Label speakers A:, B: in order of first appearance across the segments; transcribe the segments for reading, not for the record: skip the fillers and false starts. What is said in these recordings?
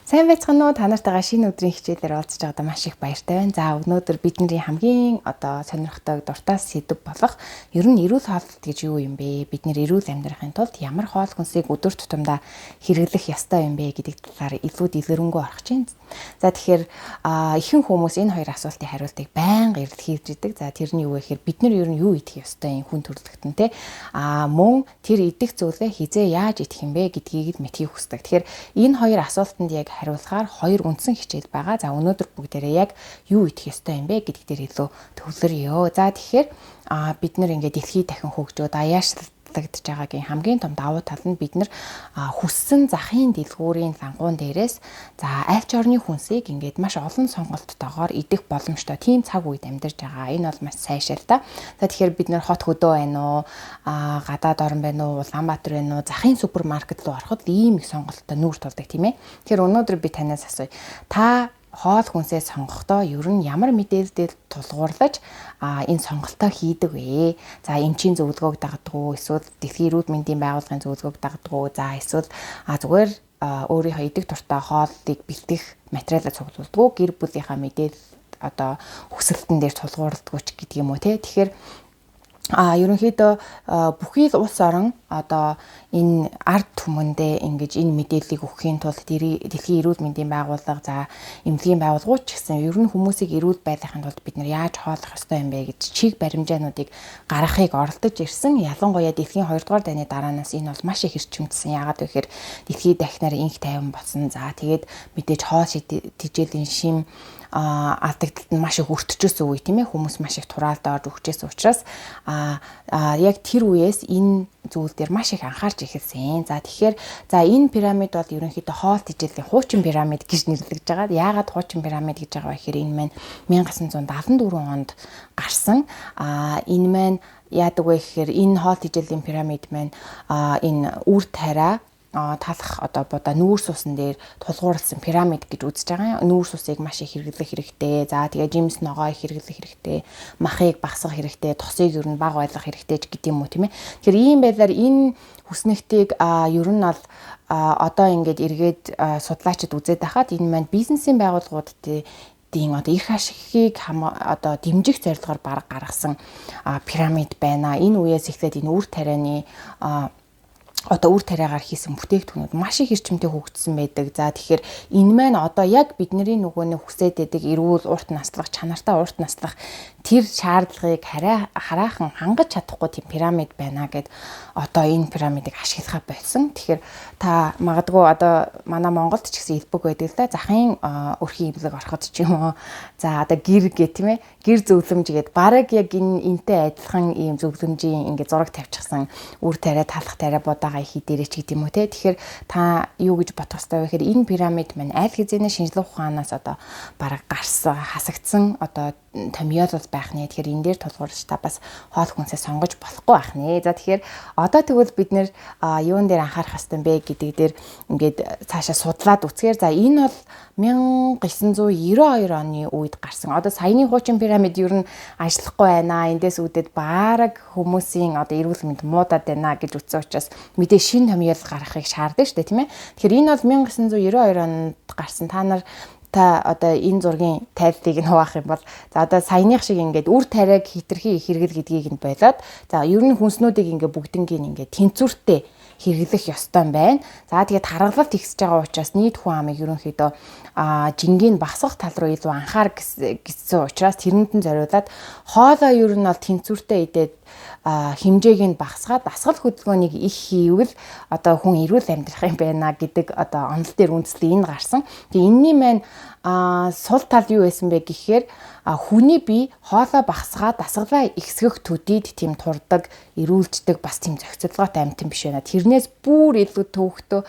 A: Сайн байцгаана уу? Та нартайгаа шинэ өдрийн хичээлээр уулзч байгаадаа маш их баяртай байна. За өнөөдөр бидний хамгийн сонирхтой дуртай сэдв болох ер нь эрүүл хооллолт гэж юу юм бэ? Бид нэр эрүүл амьдрахын тулд ямар хоол хүнсийг өдөр тутамдаа хэрэглэх ёстой юм бэ гэдэг талаар илүү дэлгэрэнгүй орох чинь. За тэгэхээр ихэнх хүмүүс энэ хоёр асуултын хариултыг байнга эрэлхийлж идэг. За тэрний юу вэ гэхээр бид нар ер нь юу идэх ёстой юм хүн төрөлхтөн те. Мөн тэр идэх зүйлээ хизээ яаж идэх юм бэ гэдгийг мэдхийг хүсдэг. Тэгэхээр энэ хоёр асуултанд яг хариулахаар хоёр үндсэн хичээл байгаа. За өнөөдөр бүгдээрээ яг юу идэх ёстой юм бэ гэдэгт илүү төвлөрье. За тэгэхээр бид нар ингээд дэлхий дахин хөгжөөд аяашлагдж байгаагийн хамгийн том давуу тал нь бид нар хүссэн захын дэлгүүрийн лангуун дээрээс за альч орны хүнсийг ингээд маш олон сонголттойгоор идэх боломжтой тийм цаг үед амьдарч байгаа. Энэ бол маш сайшаал та. За тэгэхээр бид нар хот хөдөө байна уу, гадаад орн байна уу, Улаанбаатар байна уу, захын супермаркет руу ороход ийм их сонголттой нүүр тулдаг тийм ээ. Тэгэхээр өнөөдөр би танаас асууя. Та хоол хүнсээ сонгохдоо ер нь ямар мэдээлэл тулгуурлаж энэ сонголтоо хийдэг вэ? За эмчийн зөвлөгөөг дагдаг уу? Эсвэл Дэлхийн эрүүл мэндийн байгууллагын зөвлөгөөг дагдаг уу? За эсвэл зүгээр өөрийнхөө идэх дуртай хооллыг бэлтгэх материалаа цуглуулдаг уу? Гэр бүлийнхаа мэдээлэл хүсэлтэн дээр тулгуурладаг уу ч гэдэг юм уу те. Тэгэхээр ерөнхийдөө бүхий л улс орон энэ ард түмэндээ ингэж энэ мэдээллийг өгөхийн тулд Дэлхийн эрүүл мэндийн байгууллага за эмнэлгийн байгууллагууд ч гэсэн ер нь хүмүүсийг эрүүл байхын тулд бид нар яаж хооллох ёстой юм бэ гэж чиг баримжаануудыг гаргахыг оролдож ирсэн. Ялангуяа Дэлхийн 2 дугаар дайны дараанаас энэ бол маш их эрчимдсэн. Яагаад вэ гэхээр дэлхийд дахинаар инх тайван болсон. За тэгээд мэдээж хоол тэжээлийн шим алдагдалт нь маш их өртөжсөн үе тийм ээ, хүмүүс маш их тураалдаа орж өгчээсэн учраас яг тэр үеэс энэ зүйл дээр маш их анхаарч эхэлсэн. За тэгэхээр энэ пирамид бол ерөнхийдөө хоол тэжээлийн хуучин пирамид гэж нэрлэгдэж байгаа. Яагаад хуучин пирамид гэж байгаа вэ гэхээр энэ маань 1974 онд гарсан. Энэ маань яадаг вэ гэхээр энэ хоол тэжээлийн пирамид маань энэ үр тариа талах нүүрс усан дээр тулгуурласан пирамид гэж үзэж байгаа. Нүүрс усыг маш их хэрэглэх хэрэгтэй. За тэгээ жимс ногоо их хэрэглэх хэрэгтэй. Махыг багасгах хэрэгтэй. Тосыг ер нь бага байлгах хэрэгтэй гэдэг юм уу тийм ээ. Тэгэхээр ийм байдлаар энэ хүснэгтийг ер нь бол ингээд эргээд судлаачид үзээд байхад энэ маань бизнесийн байгууллагуудын эрх ашигыг дэмжих зорилгоор бараг гаргасан пирамид байна. Энэ үеэс эхлээд энэ үр тарианы үр тариагаар хийсэн бүтээгдэхүүнүүд маш их эрчимтэй хөгжсөн байдаг. За тэгэхээр энэ маань яг бидний нөгөө хүсээд байдаг эрүүл урт наслах, чанартай урт наслах тэр шаардлагыг хараахан хангаж чадахгүй тийм пирамид байна гэд энэ пирамидыг ашиглахаа болсон. Тэгэхээр та магадгүй манай Монголд ч гэсэн элбэг байдаг л да. Захын өрхийн эвлэг ороход ч юм уу. За гэр гэх тийм ээ. Гэр зөвлөмж гээд бараг яг энтэй адилхан ийм зөвлөмжийн ингээд зураг тавьчихсан үр тариа, талах тариа бодаагаа хий дээрэ ч гэдэг юм уу те. Тэгэхээр та юу гэж бодох ёстой вэ гэхээр энэ пирамид маань аль хэзээний шинжлэх ухаанаас бараг гарсан, хасагдсан томьёол байх нэ. Тэгэхээр энэ дээр тулгуурлаж та бас хоол хүнсээ сонгож болохгүй байх нэ. За тэгэхээр тэгвэл бид нэр юун дээр анхаарах ёстой юм бэ гэдэг дээр ингээд цаашаа судлаад үзэхээр за энэ бол 1992 оны үед гарсан. Саяны хуучин пирамид ер нь ажиллахгүй байна. Эндээс үүдээд бараг хүмүүсийн эрүүл мэнд муудаад байна гэж үзсэн учраас мэдээ шинэ томьёол гаргахыг шаарддаг шүү дээ тийм ээ. Тэгэхээр энэ бол 1992 онд гарсан. Та энэ зургийн тайллыг нь хуваах юм бол саяных шиг ингээд үр тариаг хитрхи хэрэгэл гэдгийг нь болоод ер нь хүнснүүдийг ингээд бүгднийг ингээд тэнцвэртэй хэрэглэх ёстой юм байна. За тэгээд харгалалт ихсэж байгаа учраас нийт хүн амыг ерөнхийдөө жингийн багасгах тал руу илүү анхаар гэсэн учраас тэрэнд нь зориулаад хоолоо ер нь бол тэнцвэртэй идээд хэмжээг нь багасгаад дасгал хөдөлгөөнийг их хийвэл хүн эрүүл амьдрах юм байна гэдэг онол дээр үндэслэл энэ гарсан. Тэгээ энэний маань сул тал юу байсан бэ гэхээр хүний бие хоолоо багасгаад дасгалаа ихсгэх төдийд тийм турдаг, эрүүлждэг бас тийм зохицолгоотой амьтан биш байна. Тэрнээс бүр илүү төвөгтөө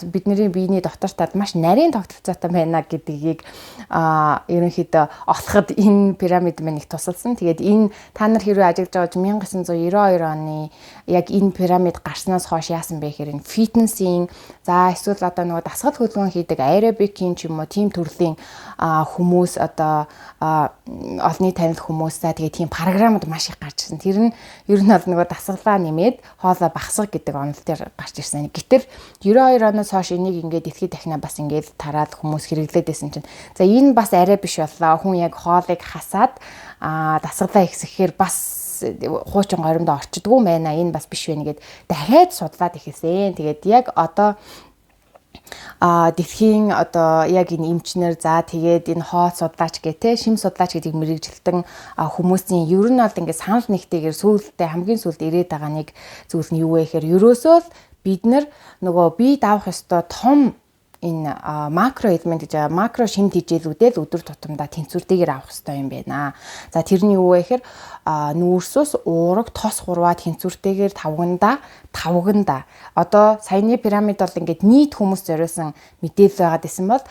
A: бидний биений дотор тал маш нарийн тогтолцоотой байна гэдгийг ерөнхийдөө олоход энэ пирамид маань их тусалсан. Тэгээд энэ та нар хэрвээ ажиглаж байгаа явж 1992 оны яг энэ пирамид гарснаас хойш яасан бэ гэхээр энэ фитнесийн за эсвэл одоо нөгөө дасгал хөдөлгөөн хийдэг аэробикийн ч юм уу тийм төрлийн хүмүүс одоо олонний танил хүмүүс за тэгээ тийм програмууд маш их гарч ирсэн. Тэр нь ер нь бол нөгөө дасгалаа нэмээд хоолой багасгах гэдэг онол дээр гарч ирсэн. Гэтэл 92 оноос хойш энийг ингээд дэлхийд дахина бас ингээд тараад хүмүүс хэрэглээд байсан чинь за энэ бас арай биш боллоо. Хүн яг хоолыг хасаад дасгалаа ихсэхээр бас хуучин горимдоо орчдгүй байна. Энэ бас биш байна гэд дахиад судлаад ихсэн. Тэгээд яг одоо дэлхийн одоо яг энэ эмчнэр за тэгээд энэ хоол судлаач гэх шим судлаач гэдэг мэрэгжилтэн хүмүүсийн ер нь бол ингээд санал нэгтэйгээр сүүлдээ хамгийн сүүлд ирээд байгаа нэг зүйл нь юу вэ гэхээр ерөөсөө л бид нөгөө бие даавах ёстой том энэ макро элемент гэж макро шимт хичээлүүдээ л өдөр тутамдаа тэнцвэртэйгээр авах хэрэгтэй юм байна. За тэрний юу вэ гэхээр нүүрсөс уураг тос хурваад тэнцвэртэйгээр тавганда одоо саяны пирамид бол ингээд нийт хүмүүс зориулсан мэдээлэл байгаад исэн бол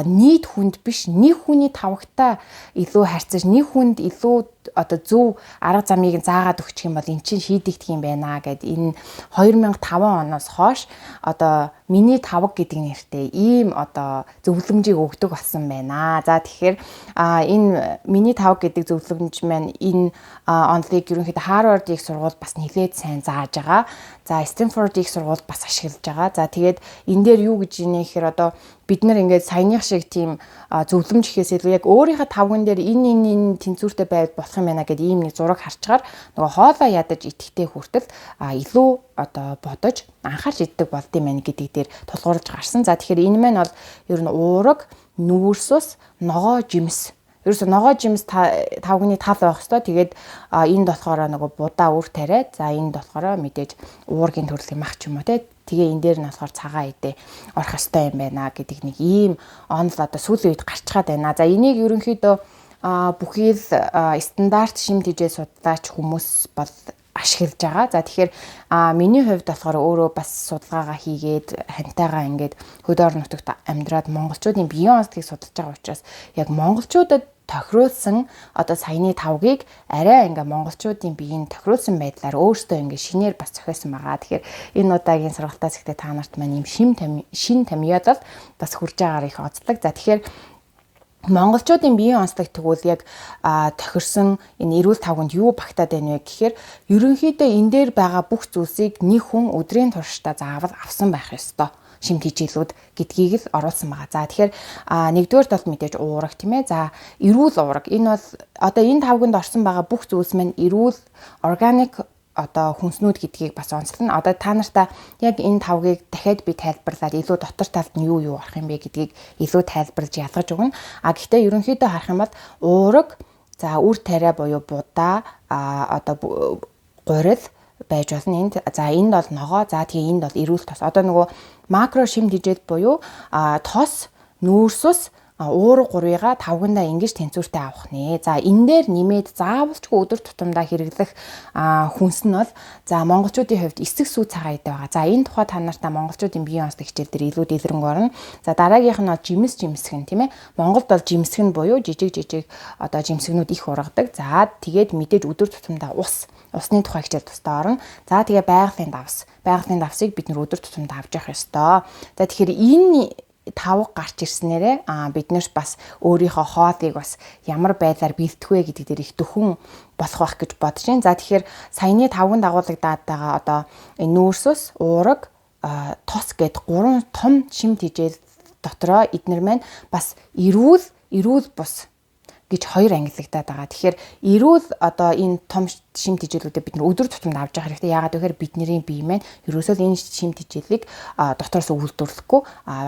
A: нийт хүнд биш нэг хүний тавгатаа илүү харьцаж нэг хүнд илүү одоо зөв арга замыг заагаад өгчих юм бол эн чинь шийдэгдэх юм байна гэд энэ 2005 оноос хойш одоо миний тавг гэдэг нэртэй ийм одоо зөвлөмжийг өгдөг болсон байна. За тэгэхээр энэ миний тавг гэдэг зөвлөмж маань энэ онлыг ерөнхийдөө Harvard их сургууль бас нэлээд сайн зааж байгаа. За Stanford их сургууль бас ашиглаж байгаа. За тэгээд энэ дээр юу гэж ийнэ гэхээр одоо бид нар ингээд саяных шиг тийм зөвлөмж ихээс илүү яг өөрийнхөө тавган дээр энэ тэнцвэртэй байвал болох юм байна гэдэг ийм нэг зураг харчгаар нөгөө хоолоо ядаж идэхтэй хүртэл илүү одоо бодож анхаарч иддэг болд юм байна гэдэг дээр тулгуурлаж гарсан. За тэгэхээр энэ маань бол ер нь уураг, нүүрс, ногоо, жимс. Ерөөсө ногоо жимс тавганы тал байх хэвээр. Тэгээд энд болохоор нөгөө будаа үр тариа. За энд болохоор мэдээж уургийн төрлийн мах ч юм уу те. Тэгээ энэ дээр нь болохоор цагаан идэ орох хэвээр юм байна гэдэг нэг ийм онол одоо сүүлийн үед гарчгаад байна. За энийг ерөнхийдөө бүхий л стандарт шимт хичээл судлаач хүмүүс бол ашиглаж байгаа. За тэгэхээр миний хувьд болохоор өөрөө бас судалгаагаа хийгээд хантайгаа ингээд хөдөө орон нутагт амьдраад монголчуудын биеийн онцлогийг судалж байгаа учраас яг монголчуудад тохируулсан одоо саяны тавгийг арай ингээ монголчуудын биеийн тохируулсан байдлаар өөртөө ингээ шинээр бас зохиосон байгаа. Тэгэхээр энэ удаагийн сургалтаас ихтэй та нарт маань юм шин тамиад бол бас хүрж байгаагаар их онцлог. За тэгэхээр монголчуудын биеийн онцлог тэгвэл яг тохирсон энэ эрүүл тавганд юу багтаад байна вэ гэхээр ерөнхийдөө энэ дээр байгаа бүх зүйлсийг нэг хүн өдрийн туршдаа заавал авсан байх ёстой. Шимт хичээлүүд гэдгийг л оруулсан байгаа. За тэгэхээр нэгдүгээр тал мэдээж уураг тийм ээ. За эрүүл уураг. Энэ бол одоо энэ тавганд орсон байгаа бүх зүйлс маань эрүүл органик одоо хүнснүүд гэдгийг бас онцлно. Одоо та нартаа яг энэ тавгийг дахиад би тайлбарлаад илүү дотор талд нь юу орох юм бэ гэдгийг илүү тайлбарлаж ялгаж өгнө. Гэхдээ ерөнхийдөө харах юм бол уураг, за үр тариа буюу будаа, одоо гурил байж болно энд. За энд бол ногоо, за тэгээ энд бол эрүүл тос. Одоо нөгөө макро шимт хичээл буюу тос, нүүрсүс, уурга гурвыгаа тавгандаа ингэж тэнцвэртэй авах нэ. За энэ дээр нэмээд заавалчгүй өдөр тутамдаа хэрэглэх хүнс нь бол за монголчуудын хувьд эсэх сүү цагаан идэ байгаа. За энэ тухай та нартаа монголчуудын биеийн онцлог хичээл дээр илүү дэлгэрэнгүй орно. За дараагийнх нь бол жимсгэн тийм ээ. Монголд бол жимсгэн буюу жижиг одоо жимсгнүүд их ургадаг. За тэгээд мэдээж өдөр тутамдаа усны тухай хичээл тусдаа орно. За тэгээ байгалийн давсыг бид нөр өдөр тутамдаа авч явах ёстой. За тэгэхээр энэ тавг гарч ирснээрээ бид нэр бас өөрийнхөө хоолыг бас ямар байдлаар бэлтэх вэ гэдэг дээр их дөхөн болох байх гэж бодож байна. За тэгэхээр саяны тавганд агуулгадаад байгаа одоо нүүрсөс, уураг, тос гэд гурван том шимт хичээл дотроо эднэр маань бас эрүүл бус гэж хоёр ангиллагдаад байгаа. Тэгэхээр эрүүл одоо энэ том шимт хичээлүүдэд бид нар өдөр тутамд авч явах хэрэгтэй. Яагаад гэхээр бидний бие маань ерөөсөө энэ шимт хичээлийг дотроос үйлдвэрлэхгүй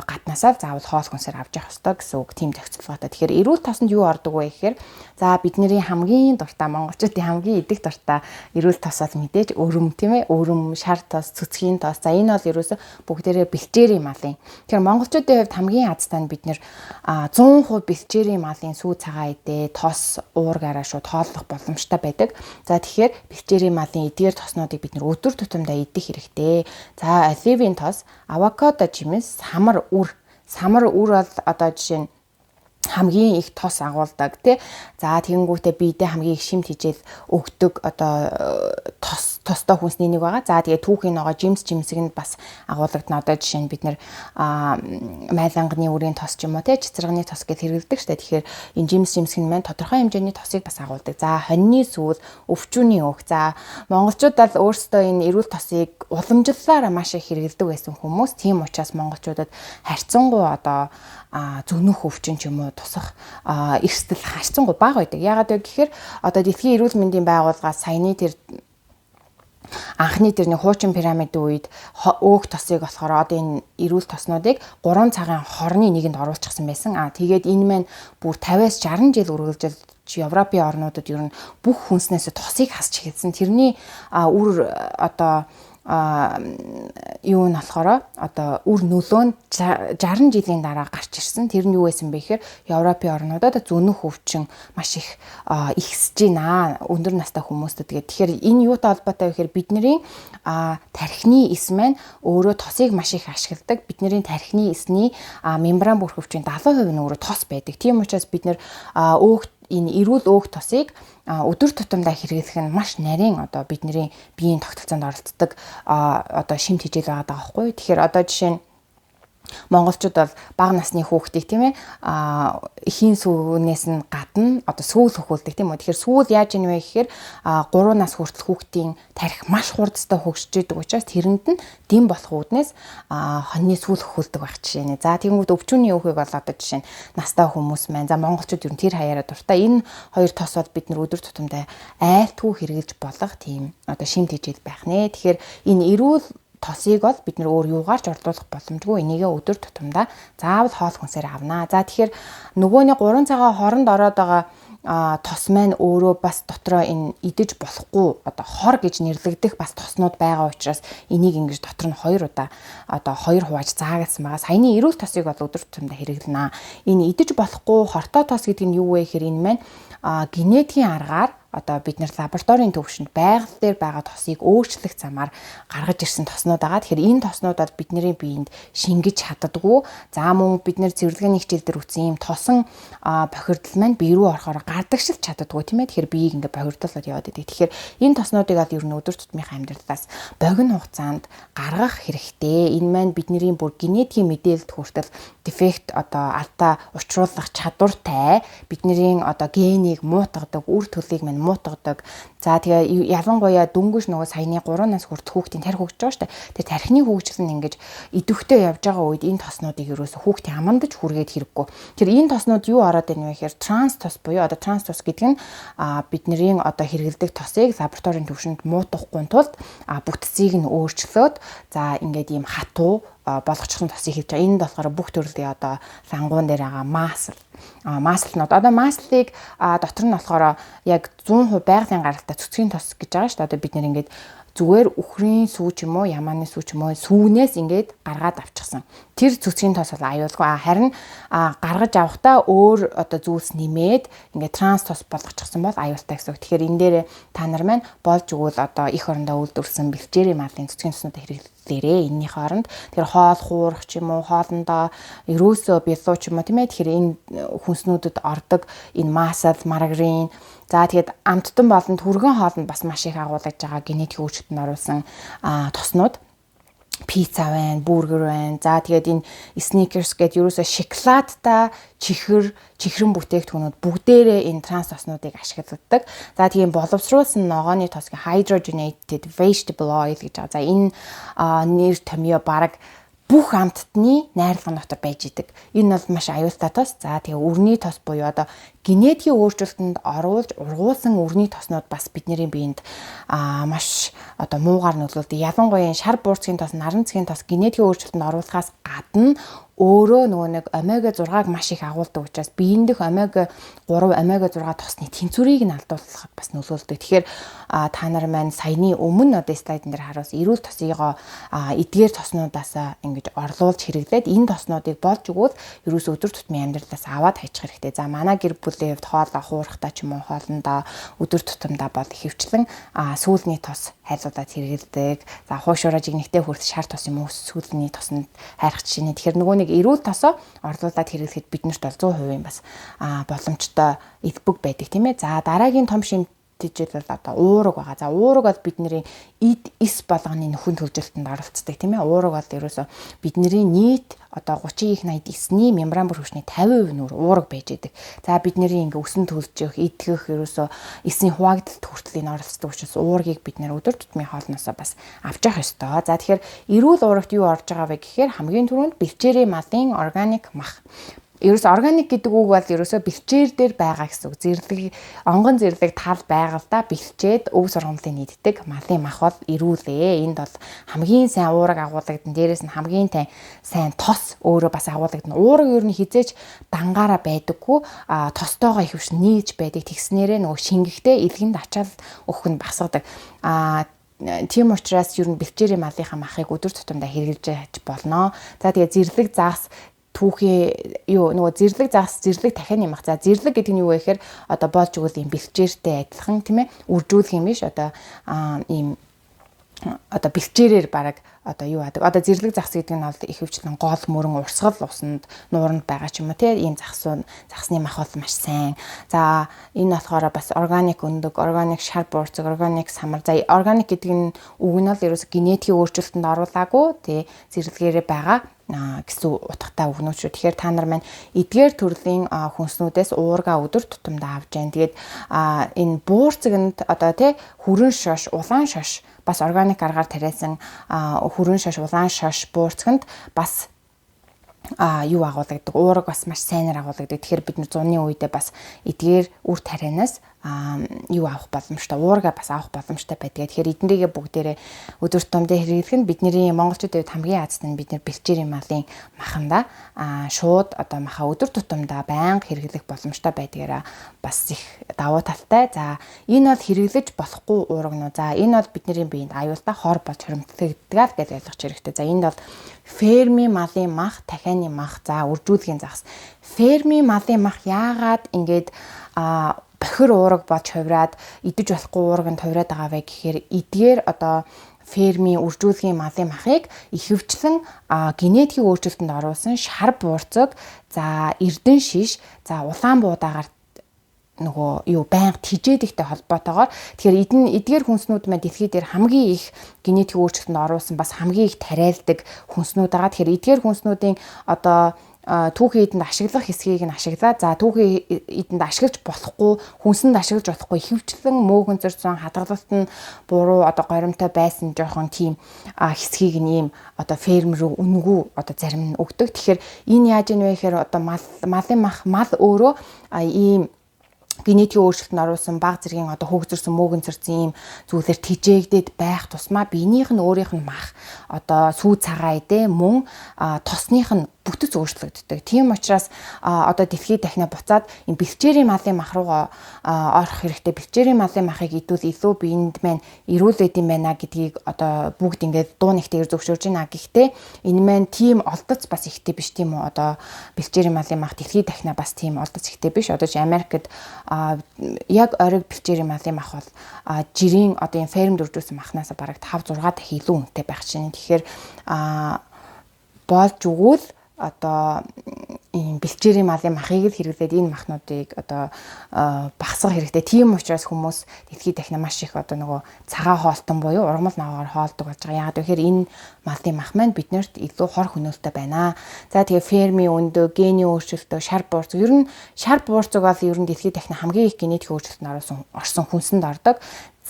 A: гаднаасаа заавал хоол хүнсээр авч явах хэрэгтэй гэсэн үг. Тийм зохицуулгатай. Тэгэхээр эрүүл тосонд юу ордог вэ гэхээр за бидний хамгийн дуртай монголчуудын хамгийн идэх дуртай эрүүл тос бол мэдээж өрөм тийм ээ. Өрөм, шар тос, цэцгийн тос. За энэ бол ерөөсөө бүгдээрээ бэлчээрийн малын. Тэгэхээр монголчуудын хувьд хамгийн азтай нь бид нэр 100% бэлчээрийн малын сүү цагаан тос уургаараа шууд хооллох боломжтой байдаг. За тэгэхээр бэлчээрийн малын эдгээр тоснуудыг бид нэр өдөр тутамдаа идэх хэрэгтэй. За оливын тос, авокадо жимс, самар үр бол одоо жишээ нь хамгийн их тос агуулдаг тий. За тэгэнгүүтээ биедээ хамгийн их шимт хижээл өгдөг одоо тостой хүнсний нэг байгаа. За тэгээ түүхийн ногоо жимсэг нь бас агуулгадна. Одоо жишээ нь бид нэр майланганы үрийн тос ч юм уу тий цэцэрганы тос гэж хэрэглэдэг штэ. Тэгэхээр энэ жимсэг нь маань тодорхой хэмжээний тосыг бас агуулдаг. За хоньны сүүл, өвчүүний өөх. За монголчууд бол өөрсдөө энэ эрүүл тосыг уламжлалаар маш их хэрэглэдэг байсан хүмүүс. Тийм учраас монголчуудад харьцангуй одоо зөнөх өвчин ч юм уу тусах эрсдэл харьцангуй бага байдаг. Яагаад вэ гэхээр одоо дэлхийн эрүүл мэндийн байгууллагаас саяны тэр анхны тэр нэг хуучин пирамидын үед өөх тосыг болохоор одоо энэ эрүүл тоснуудыг 3 цагийн хорны нэгэнд оруулчихсан байсан. Тэгээд энэ маань бүр 50-аас 60 жил үргэлжилж Европын орнуудад ер нь бүх хүнснээс тосыг хасч эхэлсэн. Тэрний үр одоо юу нь болохоор одоо үр нөлөө нь 60 жилийн дараа гарч ирсэн. Тэр нь юу байсан бэ гэхээр Европын орнуудад зөнөх өвчин маш их ихсэж байна. Өндөр настай хүмүүстд. Тэгэхээр энэ юутай холбоотой вэ гэхээр бидний тархины эс маань өөрөө тосыг маш их ашигладаг. Бидний тархины эсний мембран бүрхөвчийн 70% нь өөрөө тос байдаг. Тийм учраас бид нэр энэ эрүүл өөх тосыг өдөр тутамдаа хэрэглэх нь маш нарийн одоо бидний биеийн тогтолцоонд оролцдог одоо шимт хижээл байгаа даахгүй. Тэгэхээр одоо жишээ нь монголчууд бол бага насны хүүхдийг тийм ээ эхийн сүүнээс нь гадна одоо сүүл хөхүүлдэг тийм үү. Тэгэхээр сүүл яаж ийнвэ гэхээр 3 нас хүртэл хүүхдийн тарих маш хурдтай хөгжиж идэг учраас тэрэнд нь дэм болох үүднээс хоньны сүүл хөхүүлдэг байх жишээ нэ. За тэгэнгүүт өвчүүний өөхийг бол одоо жишээ нь настай хүмүүс маань за монголчууд ер нь тэр хаяараа дуртай. Энэ хоёр тос бол бид нар өдөр тутамдаа айлтгүй хэрэглэж болох тийм одоо шимт хижээл байх нэ. Тэгэхээр энэ эрүүл тосыг бол бид нэр өөр юугаар ч ордуулах боломжгүй. Энийгээ өдөр тутамдаа заавал хоол хүнсээр авнаа. За тэгэхээр нөгөөний 3 цагийн хооронд ороод байгаа тос маань өөрөө бас дотроо энэ идэж болохгүй одоо хор гэж нэрлэгдэх бас тоснууд байгаа учраас энийг ингэж дотор нь 2 удаа одоо 2 хувааж заагсан байгаа. Саяны эрүүл тосыг бол өдөр тутамдаа хэрэглэнэ. Энэ идэж болохгүй хортой тос гэдэг нь юу вэ гэхээр энэ маань генетикийн аргаар одоо бид нэр лабораторийн төвшөнд байгаль дээр байгаа тосыг өөрчлөх замаар гаргаж ирсэн тоснууд байгаа. Тэгэхээр энэ тоснуудад бидний биед шингэж чаддаггүй. За мөн бид нэр цэвэрлэгээний хичээл дээр үтсэн юм тосон бохирдол маань бие рүү орохоор гардагшилж чаддаггүй тийм ээ. Тэгэхээр биеийг ингээ бохирдуулаад яваад идэг. Тэгэхээр энэ тоснуудыг аль ер нь өдөр тутмынхаа амьдралаас богино хугацаанд гаргах хэрэгтэй. Энэ маань бидний бүр генетикийн мэдээлэлд хүртэл дефект одоо алдаа учруулах чадвартай бидний одоо генийг муутгадаг үр төлийг маань муутгадаг. За тэгээ ялангуяа дөнгөж нөгөө саяны 3 нас хүртэл хүүхдийн тарих хөгжиж байгаа шүү дээ. Тэгээ тархины хөгжил нь ингэж идэвхтэй явж байгаа үед энэ тоснуудыг ерөөсө хүүхдийн амандаж хүргээд хэрэггүй. Тэр энэ тоснууд юу ороод байна вэ гэхээр транс тос буюу одоо транс тос гэдэг нь бидний одоо хэрэгэлдэг тосыг лабораторийн төвшөнд муутгахгүй тулд бүтцийг нь өөрчлөөд за ингээд ийм хатуу болгочихсон тосыг хийж байгаа. Энэ болохоор бүх төрлийн одоо лангуун дээр байгаа маслнууд. Одоо маслыг дотор нь болохоор яг 100% байгалийн гаралтай цэцгийн тос гэж байгаа шүү дээ. Одоо бид нэр ингээд зүгээр үхрийн сүү ч юм уу, ямааны сүү ч юм уу сүүнээс ингээд гаргаад авчихсан. Тэр цэцгийн тос бол аюулгүй. Харин гаргаж авахдаа өөр одоо зүйлс нэмээд ингээд транс тос болгочихсон бол аюултай гэсэн үг. Тэгэхээр энэ дээр та нар маань болж өгвөл одоо их орондоо үйлдвэрсэн бэлчээрийн малын цэцгийн тоснуудыг хэрэглээрээ. Энэний хооронд тэр хоол хуурах ч юм уу, хоолндоо ерөөсөө бялуу ч юм уу тийм ээ. Тэгэхээр энэ хүнснүүдэд ордог энэ масал, маргарин за тэгээд амттан болон түргэн хоолнд бас маш их агуулж байгаа генетик өөрчлөлтөнд оруулсан тоснууд пицца байна, бургер байна. За тэгээд энэ сникерс гэдэг ерөөсөө шоколадтай чихрэн бүтээгдэхүүнүүд бүгдээрээ энэ транс тоснуудыг ашигладаг. За тийм боловсруулсан ногооны тосгийн hydrogenated vegetable oil гэж байгаа. За энэ нэр томьёо бараг бүх амттны найрлагын дотор байж идэг. Энэ бол маш аюултай тос. За тэгээ өрний тос буюу одоо генетикийн өөрчлөлтөнд оруулж ургуулсан өрний тоснууд бас бидний биед маш одоо муугаар нөлөөлдөг. Ялангуяа шар буурцгийн тос, наран цэгийн тос генетикийн өөрчлөлтөнд оруулахаас гадна өөрөө нөгөө нэг омега 6-г маш их агуулдаг учраас биеийн дэх омега 3, омега 6 тосны тэнцвэрийг нь алдуулахад бас нөлөөлдөг. Тэгэхээр та нар маань саяны өмнө одоо слайдн дээр харуулсан эрүүл тосыгоо эдгээр тоснуудаас ингэж орлуулж хэрэглээд энэ тоснуудыг болж өгвөл ерөөс өдөр тутмын амьдралаас аваад хайчих хэрэгтэй. За манай гэр бүл бүлийн хувьд хоолоо хуурахтаа ч юм уу хоолндоо өдөр тутамдаа бол ихэвчлэн сүүлний тос хайрлуулаад хэрэглэдэг. За хуушураа жигнэхтэй хүрт шар тос юм уу сүүлний тоснд хайрах жишээ. Тэгэхээр нөгөө нэг эрүүл тосоо орлуулад хэрэглэхэд биднэрт бол 100% бас боломжтой эдбүг байдаг тийм ээ. За дараагийн том жишэл бол одоо уураг байгаа. За уураг бол бидний эс болгоны нөхөн төлжилтөнд оролцдог тийм ээ. Уураг бол ерөөсө бидний нийт одоо 30-80 эсний мембран бүр хүчний 50% нь уураг байж идэг. За бидний ингээ өсөн төлжих, идэх ерөөсө эсний хуваагдалт хүртэл энэ оролцдог учраас уургийг бид нэр өдөр тутмын хоолноосоо бас авч явах ёстой. За тэгэхээр эрүүл уурагт юу орж байгаа вэ гэхээр хамгийн түрүүнд бэлчээрийн малын органик мах. Ерөөсө органик гэдэг үг бол ерөөсө бэлчээр дээр байгаа гэсэн үг. Зэрлэг онгон зэрлэг тал байгальдаа бэлчээд өв сургамлын нийддэг малын мах бол эрүүлээ. Энд бол хамгийн сайн уураг агуулгадсан. Дээрээс нь хамгийн сайн тос өөрөө бас агуулгадсан. Уураг ер нь хизээч дангаараа байдаггүй. Тостойгоо ихэвч нийж байдаг. Тэгснээрээ нөгөө шингэхдээ илгэнд ачаал өгөх нь багасгадаг. Тийм учраас ер нь бэлчээрийн малынхаа махыг өдөр тутамдаа хэрэглэж болно. За тэгээ зэрлэг загас түүхий юу нөгөө зэрлэг загас зэрлэг дахианы мах. За зэрлэг гэдэг нь юу вэ гэхээр одоо болж өгвөл юм бэлчээртэй адилхан тийм ээ үржүүлэх юм биш одоо ийм одоо бэлчээрээр бараг одоо юу адаг одоо зэрлэг загас гэдэг нь бол ихэвчлэн гол мөрөн урсгал усанд нууранд байгаа ч юм уу тийм ийм загасны мах бол маш сайн. За энэ болохоор бас органик өндөг, органик шар буурцаг, органик самар. За органик гэдэг нь үг нь бол ерөөсө генетикийн өөрчлөлтөнд оруулаагүй тий зэрлэгээрээ байгаа гэсэн утгатай үгнүүд шүү. Тэгэхээр та нар маань эдгээр төрлийн хүнснүүдээс уурга өдөр тутамдаа авч जैन. Тэгээд энэ буурцагт одоо тий хүрэн шош, улаан шош бас органик аргаар тариасан хүрэн шош, улаан шош буурцагт бас юу агуулгадаг уурга бас маш сайнаар агуулгадаг. Тэгэхээр бид нар зуны үедээ бас эдгээр үр тарианаас юу авах боломжтой уурга бас авах боломжтой байдаг. Тэгэхээр эднэрийгээ бүгдээрээ өдөр тутамдаа хэрэглэх нь бидний монголчуудын хувьд хамгийн азтай нь бид нэр бэлчээрийн малын маханда шууд одоо маха өдөр тутамдаа байнга хэрэглэх боломжтой байдгаараа бас их давуу талтай. За энэ бол хэрэглэж болохгүй уургнууд. За энэ бол бидний биед аюултай хор болж хоригддаг гэж ойлгож хэрэгтэй. За энд бол фермийн малын мах, дахианы мах, за үржүүлгийн загас. Фермийн малын мах яагаад ингээд бохир уураг болж хувраад идэж болохгүй уурганд хувраад байгаа вэ гэхээр эдгээр одоо фермийн үржүүлгийн малын махыг ихэвчлэн генетикийн өөрчлөлтөнд оруулсан шар буурцаг, за эрдэн шиш, за улаан буудаагаар нөгөө юу байнга тижээдэгтэй холбоотойгоор тэгэхээр эдгээр хүнснүүд маань дэлхий дээр хамгийн их генетикийн өөрчлөлтөнд оруулсан бас хамгийн их тариалдаг хүнснүүд байгаа. Тэгэхээр эдгээр хүнснүүдийн одоо түүхийн эдэнд ашиглах хэсгийг нь ашиглаа. За түүхийн эдэнд ашиглаж болохгүй, хүнсэнд ашиглаж болохгүй ихэвчлэн мөөгөнцөрсөн хадгалалт нь буруу одоо горимтой байсан жоохон тийм хэсгийг нь ийм одоо ферм рүү үнгүү одоо зарим нь өгдөг. Тэгэхээр энэ яаж ийнэ вэ гэхээр одоо малын мал өөрөө ийм генетикийн өөрчлөлтөнд оруулсан баг зэргийн одоо хөгжөрсөн мөөгөнцөрсөн ийм зүйлээр тижээгдээд байх тусмаа биенийх нь өөрийнх нь мах одоо сүү цагаа идэ мөн тосных нь бүтэц өөрчлөгддөг. Тийм учраас одоо дэлхийд дахина буцаад энэ бэлчээрийн малын мах руугаа орох хэрэгтэй. Бэлчээрийн малын махыг идвэл илүү биед маань эрүүлээд юм байна гэдгийг одоо бүгд ингээд дуу нэгтээр зөвшөөрж байна. Гэхдээ энэ маань тийм олдоц бас ихтэй биш тийм үү? Одоо бэлчээрийн малын мах дэлхийд дахина бас тийм олдоц ихтэй биш. Одоо ч Америкт яг ориг бэлчээрийн малын мах бол жирийн одоо энэ фермд үржүүлсэн махнаас бараг 5-6 дахин илүү үнэтэй байх чинь. Тэгэхээр болж өгвөл одоо ийм бэлчээрийн малын махыг л хэрэглээд энэ махнуудыг одоо багасгах хэрэгтэй. Тийм учраас хүмүүс дэлхийд дахин маш их одоо нөгөө цагаан хоолтон буюу ургамал наваагаар хоолдог болж байгаа. Яагаад гэхээр энэ малын мах маань биднэрт илүү хор хөнөөлтөй байна. За тэгээ фермийн өндөө, гений өөрчлөлтөө, шар буурцаг. Ер нь шар буурцаг бол ер нь дэлхийд дахин хамгийн их генетик өөрчлөлтөнд орсон хүнсэнд ордог.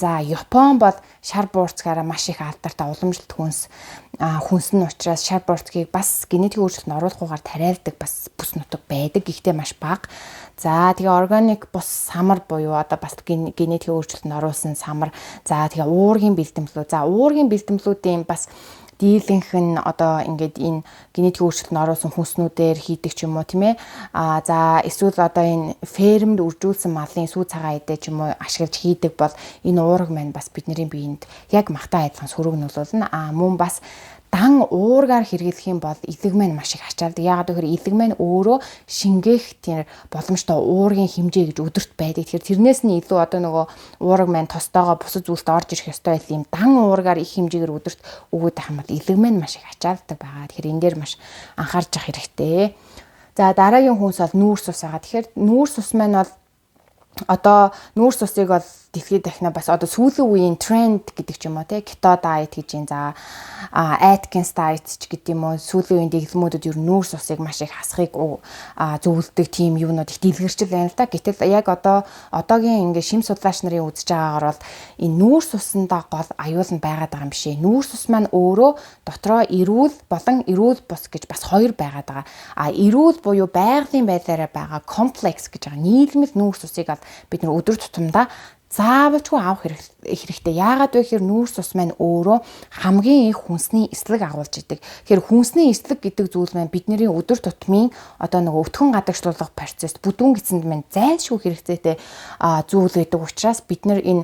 A: За Япон бол шар буурцгаараа маш их алдартай уламжлалт хүнс нь учраас шар буурцгийг бас генетик өөрчлөлтөнд оруулахгүйгээр тариалдаг бас бүс нутаг байдаг. Гэхдээ маш бага. За тэгээ органик бус самар буюу одоо бас генетик өөрчлөлтөнд оруулсан самар. За тэгээ уургийн бэлтэмлүүд. За уургийн бэлтэмлүүдийн бас дийлэнх нь одоо ингээд энэ генетик өөрчлөлтөнд оруулсан хүнснүүдээр хийдэг ч юм уу тийм ээ. За эсвэл одоо энэ фермд үржүүлсэн малын сүү цагаан идэ ч юм уу ашиглаж хийдэг бол энэ уурга маань бас бидний биед яг махтай адилхан сөрөг нөлөөлнө. Мөн бас дан уургаар хэрэглэх юм бол илэг маань маш их ачаалдаг. Яагаад гэвэл илэг маань өөрөө шингээх тийм боломжтой уургийн хэмжээ гэж өдөрт байдаг. Тэгэхээр тэрнээс нь илүү одоо нөгөө уураг маань тостойгоо бусад зүйлд орж ирэх ёстой байл юм дан уургаар их хэмжээгээр өдөрт өгөөд байх юм бол илэг маань маш их ачаалдаг байгаа. Тэгэхээр энэ дээр маш анхаарч явах хэрэгтэй. За дараагийн хүнс бол нүүрс ус байгаа. Тэгэхээр нүүрс ус маань бол одоо нүүрс усыг бол дэлхийд дахна бас одоо сүүлийн үеийн тренд гэдэг ч юм уу те keto diet гэж юм. За Atkins diet ч гэдэг юм уу сүүлийн үеийн дэглэмүүдүүд ер нь нүүрс усыг маш их хасахыг зөвлөдөг тийм юунууд их дэлгэрчл байна л да. Гэтэл яг одоогийн ингээ шим судлаач нарын үзэж байгаагаар бол энэ нүүрс усандаа гол аюул нь байгаад байгаа юм биш ээ. Нүүрс ус маань өөрөө дотроо эрүүл болон эрүүл бус гэж бас хоёр байгаад байгаа. Эрүүл буюу байгалийн байдлаараа байгаа комплекс гэж байгаа. Нийлмэл нүүрс усыг бид нар өдөр тутамдаа заавалчгүй авах хэрэгтэй. Яагаад вэ гэхээр нүүрс ус маань өөрөө хамгийн их хүнсний эслэг агуулж идэг. Тэгэхээр хүнсний эслэг гэдэг зүйл маань бидний өдөр тутмын одоо нөгөө өтгөн гадагшлуулах процесс бүдүүн гисэнд маань зайлшгүй хэрэгцээтэй зүйл гэдэг учраас бид нар энэ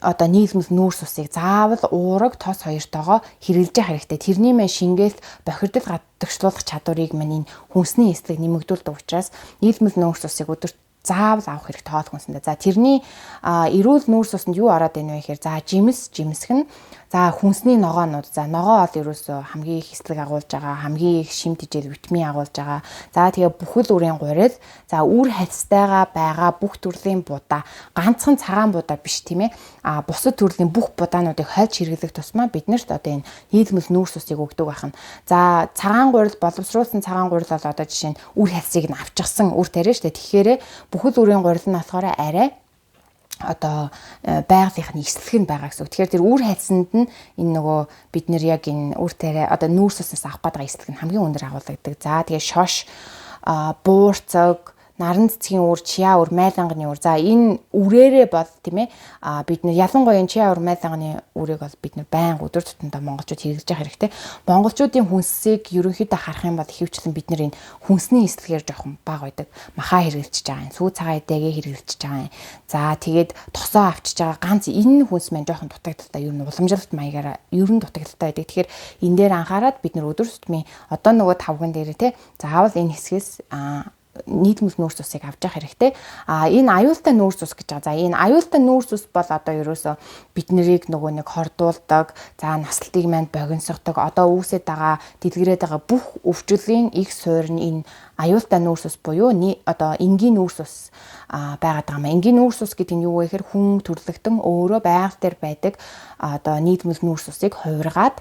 A: одоо нийлмэл нүүрс усыг заавал уураг тос хоёртойгоо хэрэглэж явах хэрэгтэй. Тэрний маань шингээлт бохирдол гадагшлуулах чадварыг маань энэ хүнсний эслэг нэмэгдүүлдэг учраас нийлмэл нүүрс усыг өдөрт заавал авах хэрэгтэй хоол хүнсэндээ. За тэрний эрүүл нүүрс усанд юу ороод байна вэ гэхээр за жимсэх нь за хүнсний ногоонууд. За ногоо бол ерөөсөө хамгийн их эслэг агуулж байгаа, хамгийн их шим тэжээл витамин агуулж байгаа. За тэгээ бүхэл үрийн гурил, за үр хальстайгаа байгаа бүх төрлийн будаа, ганцхан цагаан будаа биш тийм ээ. Бусад төрлийн бүх будаануудыг хольж хэрэглэх тусмаа биднэрт одоо энэ нийлмэл нүүрс усыг өгдөг байна. За цагаан гурил боловсруулсан цагаан гурил бол одоо жишээ нь үр хальсыг нь авчихсан үр тариа шүү дээ. Тэгэхээр бүхэл үрийн гурил нь болохоор арай одоо байгалийнхны эслэг нь байгаа гэсэн үг. Тэгэхээр тэр үр хальсанд нь энэ нөгөө бид нэр яг энэ үр тариа одоо нүүрс уснаас авах гэдэг эслэг нь хамгийн өндөр агуулдаг. За тэгээ шош, буурцаг, наран цэцгийн үр, чиа үр, майланганы үр. За энэ үрээрээ бол тийм ээ бид нар ялангуяа чиа үр, майланганы үрийг бол бид нар байнга өдөр тутамдаа монголчууд хэрэглэж явах хэрэгтэй. Монголчуудын хүнсийг ерөнхийдөө харах юм бол ихэвчлэн бид нар энэ хүнсний эслэгээр жоохон бага байдаг. Махаа хэрэглэж байгаа юм, сүү цагаан эдэгээ хэрэглэж байгаа юм. За тэгээд тосоо авчиж байгаа ганц энэ хүнс маань жоохон дутагдaltaй ер нь уламжлалт маягаараа ер нь дутагдaltaй байдаг. Тэгэхээр энэ дээр анхаарад бид нар өдөр тутмын одоо нөгөө тавган дээр те заавал энэ хэсгээс нийтмэл нүүрс усыг авч явах хэрэгтэй. Энэ аюултай нүүрс ус гэж байгаа. За энэ аюултай нүүрс ус бол одоо ерөөсөө бид нарыг нөгөө нэг хордуулдаг, за наслтыг манд богиносгодог, одоо үүсэт байгаа, дэлгэрээд байгаа бүх өвчлөлийн их суурь нь энэ аюултай нүүрс ус буюу одоо энгийн нүүрс ус байгаад байгаа юм. Энгийн нүүрс ус гэдэг нь юу вэ гэхээр хүн төрлөختөн өөрөө байгаль дээр байдаг одоо нийтмэл нүүрс усыг хувиргаад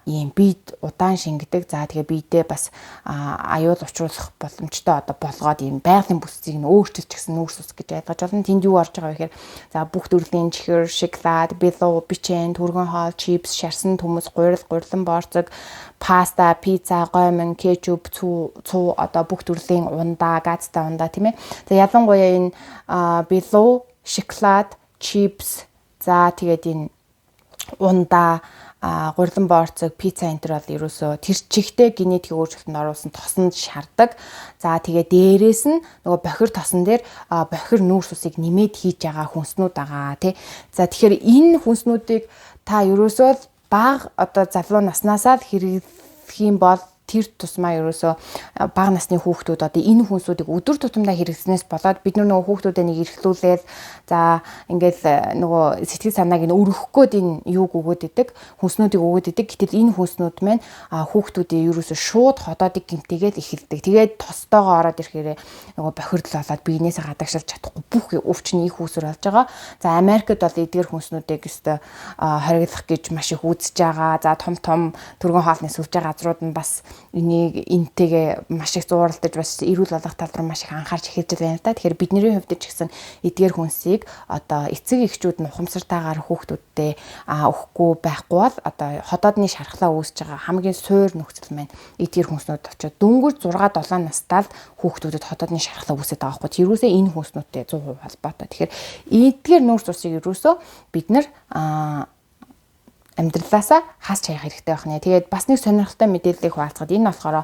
A: ийм биед удаан шингэдэг. За тэгээ биедээ бас аюул учруулах боломжтой одоо болгоод ийм байгалийн бүсцийг нь өөрчилчихсэн нүүрс ус гэж ойлгож байна. Тэнд юу орж байгаа вэ гэхээр за бүх төрлийн чихэр, шоколад, билуу, бичэн, түргэн хоол, чипс, шарсан төмөс, гурил, гурилан борцог, паста, пицца, гомин, кетчуп, цуу одоо бүх төрлийн ундаа, газтай ундаа тийм ээ. За ялангуяа энэ билуу, шоколад, чипс, за тэгээд энэ ундаа, гурилан борцог, пицца энэ төр бол ерөөсөө тэр чигтээ генетик өөрчлөлтөнд оруулсан тосонд шаарддаг. За тэгээ дээрээс нь нөгөө бохир тосон дээр бохир нүүрс усыг нэмээд хийж байгаа хүнснүүд байгаа тий. За тэгэхээр энэ хүнснүүдийг та ерөөсөө бага одоо залуу наснаасаа л хэрэглэх юм бол тэр тусмаа ерөөсөө бага насны хүүхдүүд одоо энэ хүнсүүдийг өдөр тутамдаа хэрэглэснээс болоод бид нөгөө хүүхдүүдэд нэг эрхлүүлээд за ингээл нөгөө сэтгэл санааг нь өргөхгүйд энэ юуг өгөөд идэг хүнснүүдийг өгөөд идэг. Гэтэл энэ хүнснүүд маань хүүхдүүдийн ерөөсөө шууд ходоодыг гэмтээгээд эхэлдэг. Тэгээд тостойгоо ороод ирэхээр нөгөө бохирдол болоод биенээсээ гадагшилж чадахгүй бүх өвчний их үүсвэр болж байгаа. За Америкт бол эдгээр хүнснүүдийг өстө хориглох гэж маш их үзэж байгаа. За том түргэн хоолны сүлжээ газрууд нь бас энийг энтэйгээ маш их зууралдаж бас эрүүл болох тал руу маш их анхаарч эхэлж байна л да. Тэгэхээр бидний хувьд ч гэсэн эдгээр хүнсийг одоо эцэг эхчүүд нь ухамсартайгаар хүүхдүүдтэй өгөхгүй байхгүй бол одоо ходоодны шархлаа үүсэж байгаа хамгийн суур нөхцөл маань эдгээр хүнснүүд очоод дөнгөж 6-7 настай л хүүхдүүдэд ходоодны шархлаа үүсэж байгаа байхгүй. Тэрүүсээ энэ хүнснүүдтэй 100% холбоотой. Тэгэхээр эдгээр нүүрс усыг ерөөсөө бид нар амьдралаасаа хасч хаях хэрэгтэй байна. Тэгээд бас нэг сонирхолтой мэдээллийг хуваалцахад энэ болохоор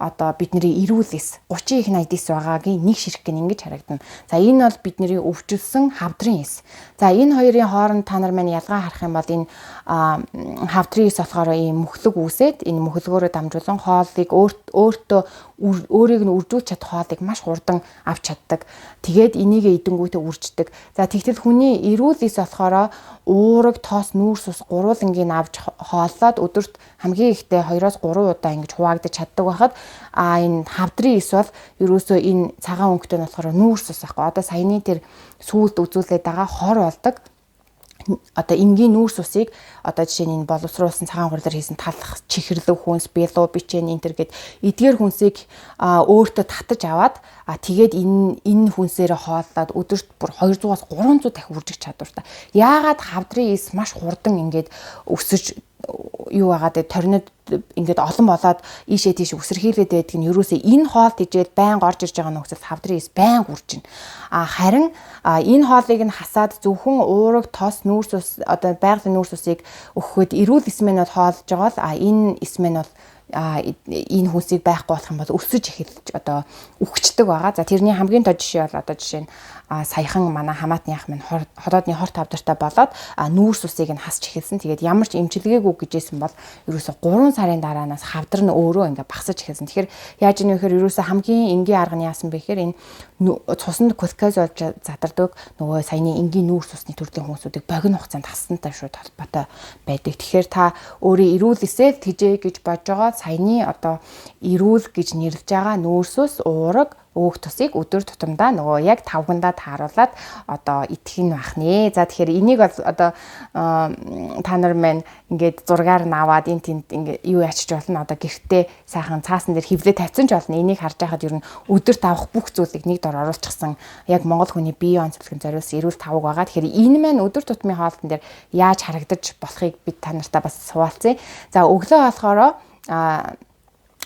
A: одоо бидний эрүүл эс 30 их 80 эс байгаагийн нэг ширхэг гэн ингэж харагдана. За энэ бол бидний өвчлсөн хавдрын эс. За энэ хоёрын хооронд та нар маань ялгаа харах юм бол энэ хавдрын эс болохоор ийм мөхлөг үүсээд энэ мөхлөгөөрөө дамжуулан хоолыг өөртөө өөрийг нь үржүүлж чадах хоолыг маш хурдан авч чаддаг. Тэгээд энийг идэнгүүтээ үрждэг. За тэгтэл хүний эрүүл эс болохоор уураг, тоос, нүүрс ус гурвуулангийн авч хооллоод өдөрт хамгийн ихдээ 2-3 удаа ингэж хуваагдаж чаддаг байхад энэ хавдрын эс бол ерөөсөө энэ цагаан өнгөтэй нь болохоор нүүрс ус ахгүй. Одоо саяны тэр сүүлд үзүүлээд байгаа хор болдог. Одоо энгийн нүүрс усыг одоо жишээ нь энэ боловсруулсан цагаан хурлаар хийсэн талах, чихэрлэг хүнс, билубичэн энэ төр гэд эдгээр хүнсийг өөртөө татаж аваад тэгээд энэ хүнсээрээ хооллоод өдөрт бүр 200-аас 300 дахин үржих чадвартай. Яагаад хавдрын эс маш хурдан ингээд өсөж юу байгаад торнод ингээд олон болоод ийшээ тийш үсэрхийлээд байдаг нь ерөөсөө энэ хоол тижээд байнга орж ирж байгаа нөхцөл хавдрын эс байнга үржинэ. Харин энэ хоолыг нь хасаад зөвхөн уураг, тос, нүүрс ус одоо байгалийн нүүрс усыг өгөхөд эрүүл эс мэнүүд хоолж байгаа бол энэ эс мэн бол энэ хүнсийг байхгүй болох юм бол өсөж эхэлж одоо үхчихдэг байгаа. За тэрний хамгийн тод жишээ бол одоо жишээ нь саяхан манай хамаатны ах минь хотоодны хорт хавдартай болоод нүүрс усыг нь хасч эхэлсэн. Тэгээд ямар ч эмчилгээгүй гэжсэн бол ерөөсө 3 сарын дараанаас хавдар нь өөрөө ингээ багсаж эхэлсэн. Тэгэхээр яаж ийм вэхээр ерөөсө хамгийн энгийн арга нь яасан бэ гэхээр энэ цуснд глюкоз болж задардаг нөгөө саяны энгийн нүүрс усны төрлийн хүмүүсүүдийг богино хугацаанд хаснантай шууд холбоотой байдаг. Тэгэхээр та өөрийн эрүүл эсээ тэжээ гэж бодож байгаа саяны одоо эрүүл гэж нэрлэж байгаа нүүрс ус, уураг, өөх тусыг өдөр тутамдаа нөгөө яг тавгандаа тааруулаад одоо идэх нь байх нэ. За тэгэхээр энийг бол одоо та нар маань ингээд зургаар нь аваад энэ тэнд ингээд юу ячиж болно. Одоо гэртээ сайхан цаасан дээр хевлээ тавьсан ч болно. Энийг харж байхад ер нь өдөрт авах бүх зүйлийг нэг дор оруулчихсан яг Монгол хүний бие онцлогийн зориулсан эрүүл тавг байгаа. Тэгэхээр энэ маань өдөр тутмын хоолтон дээр яаж харагдаж болохыг бид та нартай бас суулцъя. За өглөө болохоор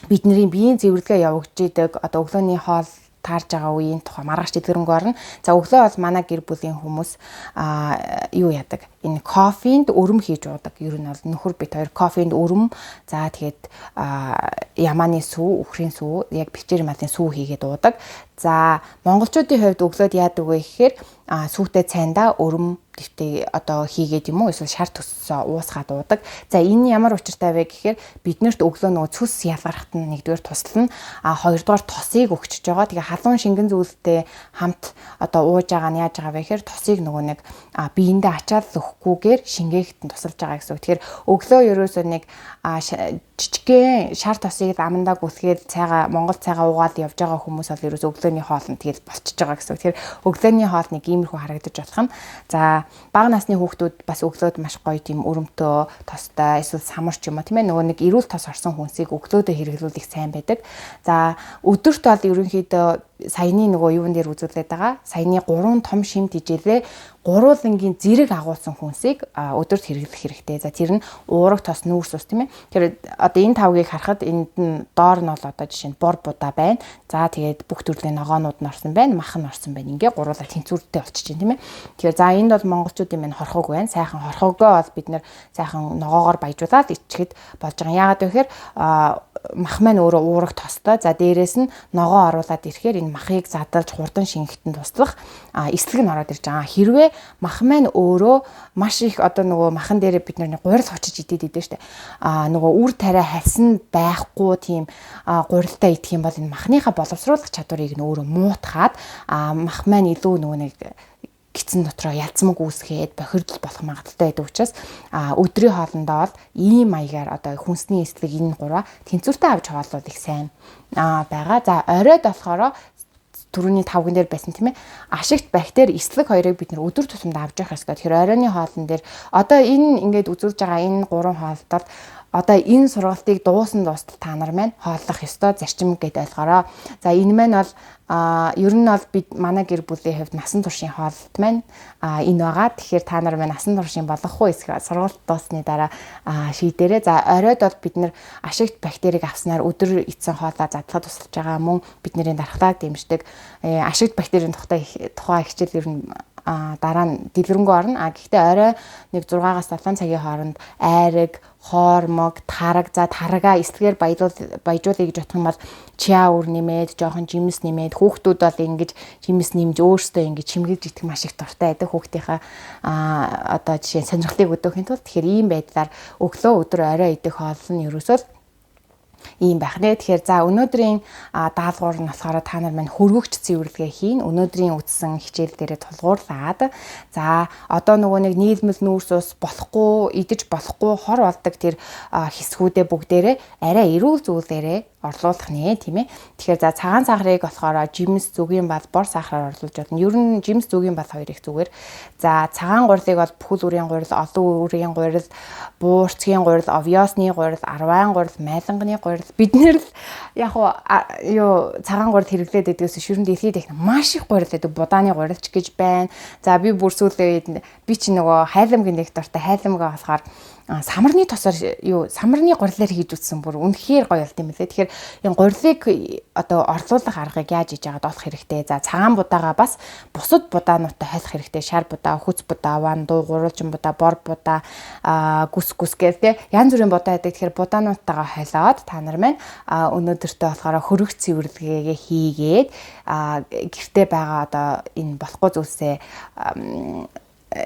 A: бидний биеийн цэвэрлэгээ явагдаж идэг одоо өглөөний хоол таарж байгаа үеийн тухай маргааш дэлгэрэнгүй орно. За өглөө бол манай гэр бүлийн хүмүүс юу яадаг? Энэ кофеинд өрөм хийж уудаг. Ер нь бол нөхөр бит хоёр кофеинд өрөм, за тэгээд ямааны сүү, үхрийн сүү, яг бичээр малын сүү хийгээд уудаг. За монголчуудын хувьд өглөөд яадаг вэ гэхээр сүүтэй цайндаа өрөм дэвтээ одоо хийгээд юм уу эсвэл шар төссөө уусгаад уудаг. За энэ ямар учиртай вэ гэхээр биднэрт өглөө нөгөө цус ялгарахт нь нэгдүгээр туслана, хоёрдугаар тосыг өгчөж байгаа. Тэгээ халуун шингэн зүйлтэй хамт одоо ууж байгаа нь яаж байгаа вэ гэхээр тосыг нөгөө нэг биендээ ачаал өгөхгүйгээр шингээхэд нь тусалж байгаа гэсэн үг. Тэгэхээр өглөө ерөөсөө нэг жижигхэн шар тосыг амандаа гүлгээд Монгол цайгаа уугаад явж байгаа хүмүүс бол ерөөсөө өглөөний хоолнд тэгээд болчихж байгаа гэсэн үг. Тэгэхээр өглөөний хоол нэг иймэрхүү харагдаж болох нь. За бага насны хүүхдүүд бас өглөөд маш гоё тийм өрөмтөө тостой эсвэл самар ч юм уу тийм ээ нөгөө нэг эрүүл тос орсон хүнсийг өглөөдөө хэрэглүүлэх сайн байдаг. За өдөрт бол ерөнхийдөө саяны нөгөө юун дээр үзүүлээд байгаа. Саяны 3 том шимт хижээлээ гурвуулангийн зэрэг агуулсан хүнсийг өдөрт хэрэглэх хэрэгтэй. За тэр нь уураг, тос, нүүрс ус тийм ээ. Тэр одоо энэ тавгийг харахад энд нь доор нь бол одоо жишээ нь бор будаа байна. За тэгээд бүх төрлийн ногоонууд нь орсон байна, мах нь орсон байна. Ингээ гуруулаа тэнцвэртэй болчих чинь тийм ээ. Тэгэхээр за энд бол монголчуудын минь хорхог байна. Сайхан хорхогоо бол бид нэр сайхан ногоогоор баяжуулаад ичгэд болж байгаа. Яагаад вэ гэхээр мах маань өөрөө уураг тостой. За дээрээс нь ногоо оруулаад ирэхээр энэ махыг задалж хурдан шингэхэд нь туслах эслэг нь ороод ирж байгаа. Хэрвээ мах маань өөрөө маш их одоо нөгөө махан дээрээ бид нэг гурил хочиж идээд идэв штэ. Нөгөө үр тариа хальсан байхгүй тийм гурилтай идэх юм бол энэ махныхаа боловсруулах чадварыг нь өөрөө муутгаад мах маань илүү нөгөө нэг гидсэн дотроо ялцмаг үүсгээд бохирдол болох магадaltaй байдаг учраас өдрийн хоолндоо бол ийм маягаар одоо хүнсний эслэг энэ гурав тэнцвэртэй авч хооллол их сайн байгаа. За оройд болохоор түрүүний тавган дээр байсан тийм ээ ашигт бактери эслэг хоёрыг бид нэр өдөр тутамдаа авч явах ёстой. Тэгэхээр оройны хоолн дээр одоо энэ ингээд үзүүлж байгаа энэ 3 хоолтол одоо энэ сургалтыг дуусан дуустал та нар маань хооллох ёстой зарчим гэдээ ойлгоорой. За энэ маань бол ер нь бол бид манай гэр бүлийн хувьд насан туршийн хоолт маань энэ байгаа. Тэгэхээр та нар маань насан туршийн болох уу эсвэл сургалт дуусны дараа шийдээрэй. За оройд бол бид нэр ашигт бактерийг авснаар өдөр эцсэн хоолоо задлахад тусалж байгаа мөн бидний дархлааг дэмждэг ашигт бактерийн тухай хичээл ер нь дараа нь дэлгэрэнгүй орно. Гэхдээ орой нэг 6-аас 7 цагийн хооронд айраг, хоормог, тараг, за тарага эсрэгээр баяжуулъя гэж бодох юм бол чиа үр нэмээд, жоохон жимс нэмээд, хүүхдүүд бол ингэж жимс нэмж өөрсдөө ингэж чимгэж идэх маш их дуртай байдаг. Хүүхдийнхаа одоо жишээ нь сонирхлыг өдөөхийн тулд тэгэхээр ийм байдлаар өглөө өдөр орой идэх хоол нь ерөөсөө ийм байх нэ. Тэгэхээр за өнөөдрийн даалгавар нь болохоор та нар маань хөргөгч цэвэрлэгээ хийн. Өнөөдрийн үтсэн хичээл дээрээ тулгуурлаад за одоо нөгөө нэг нийлмэл нүүрс ус болохгүй, идэж болохгүй хор болдог тэр хэсгүүдээ бүгдээрээ арай эрүүл зүйлээрээ орлуулах нэ, тийм ээ. Тэгэхээр за цагаан сахарыг болохоор жимс зүгийн бал бор сахараар орлуулж байна. Ер нь жимс зүгийн бал хоёр их зүгээр. За цагаан гурилыг бол бүхэл үрийн гурил, олон үрийн гурил, буурцгийн гурил, овёсны гурил, арвайн гурил, майланганы гурил. Бид нэр л яг юу цагаан гурил хэрэглээд байдгаас ширэн дэлхийд их маш их гурил байдаг. Будааны гурилч гэж байна. За би бүр сүүлийн үед би чи нөгөө хайламгийн нэг дуртай хайламгаа болохоор самарны тосоор самарны гурилаар хийж үтсэн бүр үнэхээр гоё болт юм лээ. Тэгэхээр энэ гурилыг одоо орлуулах аргыг яаж хийж яагаад олох хэрэгтэй. За цагаан будаага бас бусад будаануудтай хойлох хэрэгтэй. Шар будаа, хүц будаа, вандуу, гурвалжин будаа, бор будаа, гүс гэх тэ янз бүрийн будаа байдаг. Тэгэхээр будаануудтайгаа хойлоод та нар маань өнөөдөртөө болохоор хөргөх цэвэрлэгээ хийгээд гэртээ байгаа одоо энэ болохгүй зүйлсээ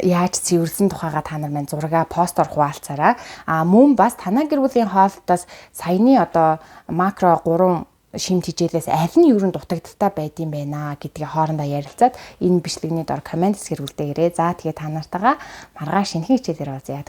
A: яаж цэвэрлсэн тухайга та нар маань зурага постоор хуваалцаарай. Мөн бас танай гэр бүлийн хоолтоос саяны одоо макро 3 шимт хичээлээс аль нь ер нь дутагдaltaй байдсан байна гэдгийг хоорондоо ярилцаад энэ бичлэгний дор комент хэсгээр үлдээгээрэй. За тэгээ та нартайгаа маргааш шинэхэн хичээлээр уулзъя.